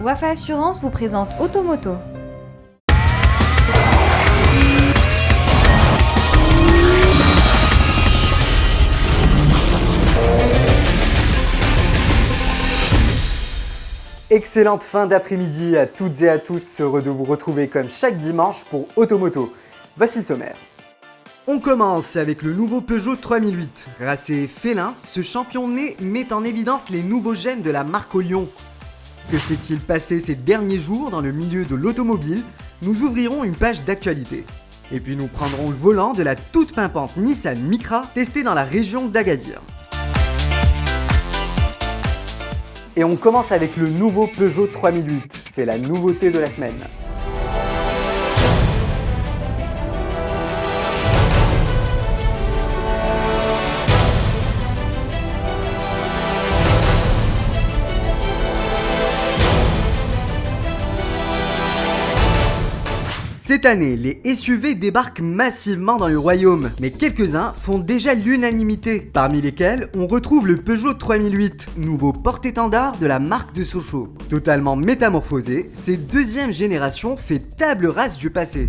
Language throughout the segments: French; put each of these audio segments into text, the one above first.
Wafa Assurance vous présente Automoto. Excellente fin d'après-midi à toutes et à tous, heureux de vous retrouver comme chaque dimanche pour Automoto. Voici le sommaire. On commence avec le nouveau Peugeot 3008. Racé félin, ce champion né met en évidence les nouveaux gènes de la marque au lion. Que s'est-il passé ces derniers jours dans le milieu de l'automobile? Nous ouvrirons une page d'actualité. Et puis nous prendrons le volant de la toute pimpante Nissan Micra testée dans la région d'Agadir. Et on commence avec le nouveau Peugeot 3008. C'est la nouveauté de la semaine. Cette année, les SUV débarquent massivement dans le royaume, mais quelques-uns font déjà l'unanimité, parmi lesquels on retrouve le Peugeot 3008, nouveau porte-étendard de la marque de Sochaux. Totalement métamorphosé, cette deuxième génération fait table rase du passé.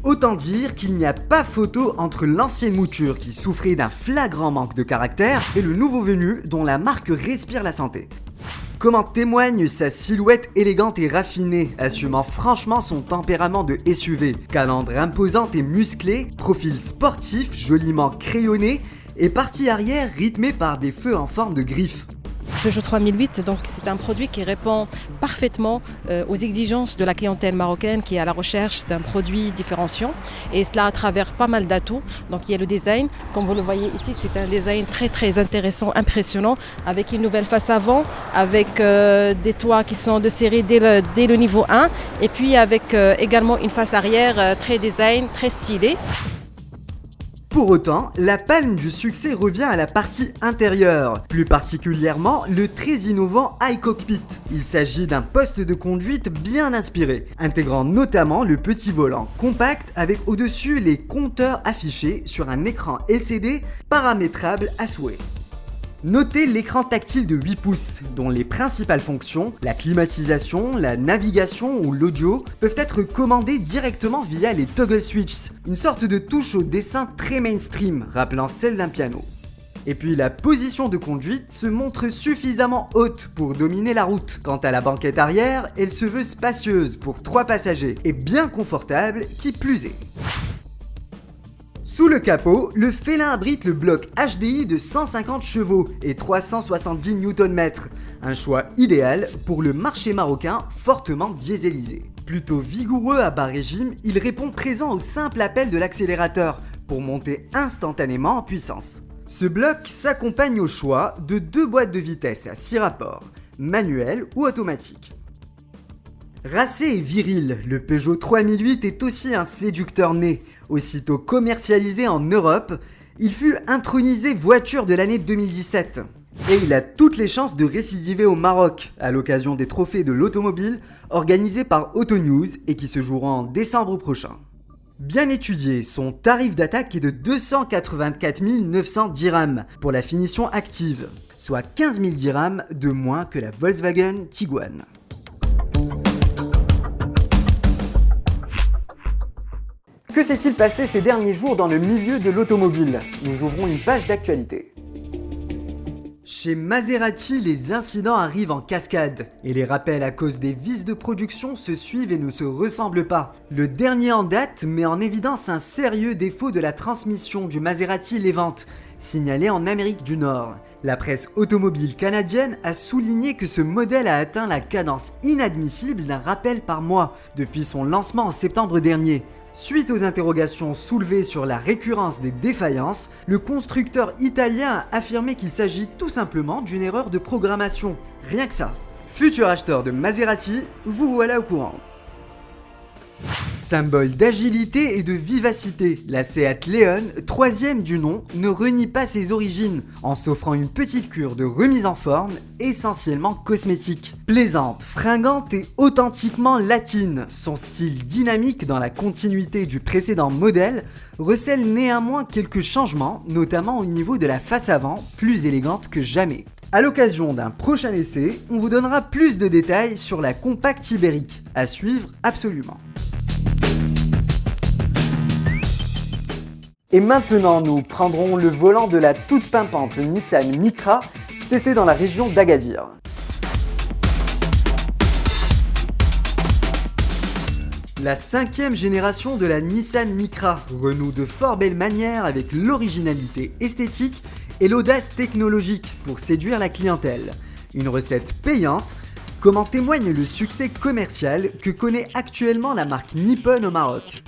Autant dire qu'il n'y a pas photo entre l'ancienne mouture qui souffrait d'un flagrant manque de caractère et le nouveau venu dont la marque respire la santé. Comme en témoigne sa silhouette élégante et raffinée, assumant franchement son tempérament de SUV. Calandre imposante et musclée, profil sportif joliment crayonné et partie arrière rythmée par des feux en forme de griffes. Peugeot 3008, donc c'est un produit qui répond parfaitement aux exigences de la clientèle marocaine qui est à la recherche d'un produit différenciant, et cela à travers pas mal d'atouts. Donc il y a le design, comme vous le voyez ici, c'est un design très intéressant, impressionnant, avec une nouvelle face avant, avec des toits qui sont de série dès le niveau 1, et puis avec également une face arrière très design, très stylée. Pour autant, la palme du succès revient à la partie intérieure, plus particulièrement le très innovant iCockpit. Il s'agit d'un poste de conduite bien inspiré, intégrant notamment le petit volant compact avec au-dessus les compteurs affichés sur un écran LCD paramétrable à souhait. Notez l'écran tactile de 8 pouces, dont les principales fonctions, la climatisation, la navigation ou l'audio, peuvent être commandées directement via les toggle switches, une sorte de touche au dessin très mainstream, rappelant celle d'un piano. Et puis la position de conduite se montre suffisamment haute pour dominer la route. Quant à la banquette arrière, elle se veut spacieuse pour 3 passagers et bien confortable qui plus est. Sous le capot, le félin abrite le bloc HDI de 150 chevaux et 370 Nm, un choix idéal pour le marché marocain fortement dieselisé. Plutôt vigoureux à bas régime, il répond présent au simple appel de l'accélérateur pour monter instantanément en puissance. Ce bloc s'accompagne au choix de 2 boîtes de vitesse à 6 rapports, manuelles ou automatiques. Racé et viril, le Peugeot 3008 est aussi un séducteur né. Aussitôt commercialisé en Europe, il fut intronisé voiture de l'année 2017. Et il a toutes les chances de récidiver au Maroc, à l'occasion des trophées de l'automobile organisés par Autonews et qui se joueront en décembre prochain. Bien étudié, son tarif d'attaque est de 284 900 dirhams pour la finition active, soit 15 000 dirhams de moins que la Volkswagen Tiguan. Que s'est-il passé ces derniers jours dans le milieu de l'automobile? Nous ouvrons une page d'actualité. Chez Maserati, les incidents arrivent en cascade et les rappels à cause des vices de production se suivent et ne se ressemblent pas. Le dernier en date met en évidence un sérieux défaut de la transmission du Maserati Levante, signalé en Amérique du Nord. La presse automobile canadienne a souligné que ce modèle a atteint la cadence inadmissible d'un rappel par mois depuis son lancement en septembre dernier. Suite aux interrogations soulevées sur la récurrence des défaillances, le constructeur italien a affirmé qu'il s'agit tout simplement d'une erreur de programmation. Rien que ça. Futur acheteur de Maserati, vous voilà au courant. Symbole d'agilité et de vivacité, la Seat Leon, troisième du nom, ne renie pas ses origines en s'offrant une petite cure de remise en forme essentiellement cosmétique. Plaisante, fringante et authentiquement latine, son style dynamique dans la continuité du précédent modèle recèle néanmoins quelques changements, notamment au niveau de la face avant, plus élégante que jamais. A l'occasion d'un prochain essai, on vous donnera plus de détails sur la compacte ibérique. À suivre absolument. Et maintenant, nous prendrons le volant de la toute pimpante Nissan Micra, testée dans la région d'Agadir. La 5e génération de la Nissan Micra renoue de fort belles manières avec l'originalité esthétique et l'audace technologique pour séduire la clientèle. Une recette payante, comme en témoigne le succès commercial que connaît actuellement la marque Nippon au Maroc.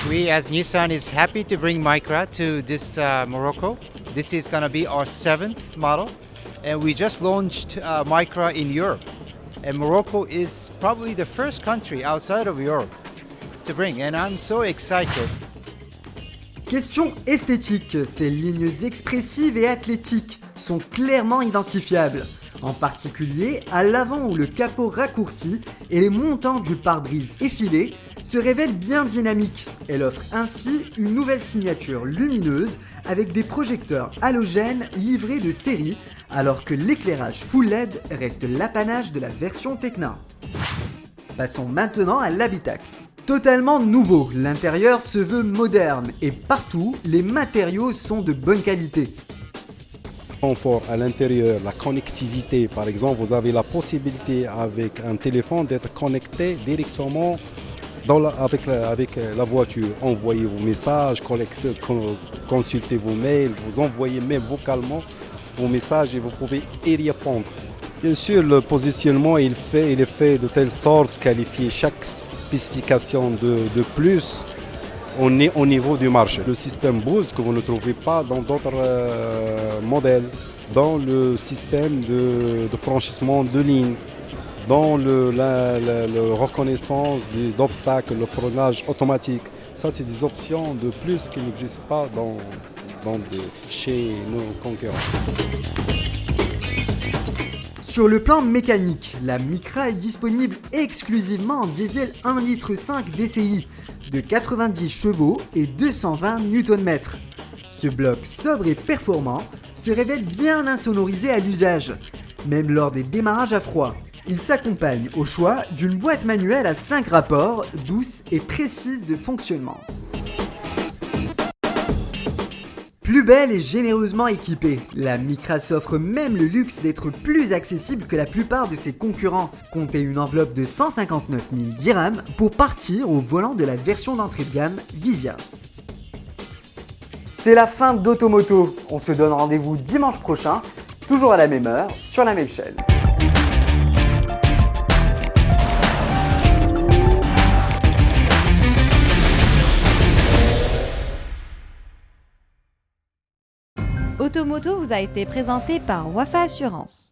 We as Nissan is happy to bring Micra to this Morocco. This is going to be our 7th model, and we just launched Micra in Europe. And Morocco is probably the first country outside of Europe to bring, and I'm so excited. Question esthétique, ces lignes expressives et athlétiques sont clairement identifiables, en particulier à l'avant où le capot raccourci et les montants du pare-brise effilé se révèlent bien dynamiques. Elle offre ainsi une nouvelle signature lumineuse avec des projecteurs halogènes livrés de série, alors que l'éclairage full LED reste l'apanage de la version Tecna. Passons maintenant à l'habitacle. Totalement nouveau, l'intérieur se veut moderne et partout, les matériaux sont de bonne qualité. Confort à l'intérieur, la connectivité, par exemple, vous avez la possibilité avec un téléphone d'être connecté directement avec la voiture. Envoyez vos messages, consultez vos mails, vous envoyez même vocalement vos messages et vous pouvez y répondre. Bien sûr, le positionnement il est fait de telle sorte qualifier chaque spécification de plus au niveau du marché. Le système Boost que vous ne trouvez pas dans d'autres modèles, dans le système de franchissement de ligne, dans la reconnaissance d'obstacles, le freinage automatique. Ça, c'est des options de plus qui n'existent pas chez nos concurrents. Sur le plan mécanique, la Micra est disponible exclusivement en diesel 1,5 litre DCI de 90 chevaux et 220 Nm. Ce bloc sobre et performant se révèle bien insonorisé à l'usage, même lors des démarrages à froid. Il s'accompagne au choix d'une boîte manuelle à 5 rapports, douce et précise de fonctionnement. Plus belle et généreusement équipée, la Micra s'offre même le luxe d'être plus accessible que la plupart de ses concurrents. Comptez une enveloppe de 159 000 dirhams pour partir au volant de la version d'entrée de gamme Visia. C'est la fin d'Automoto. On se donne rendez-vous dimanche prochain, toujours à la même heure, sur la même chaîne. Automoto vous a été présenté par Wafa Assurance.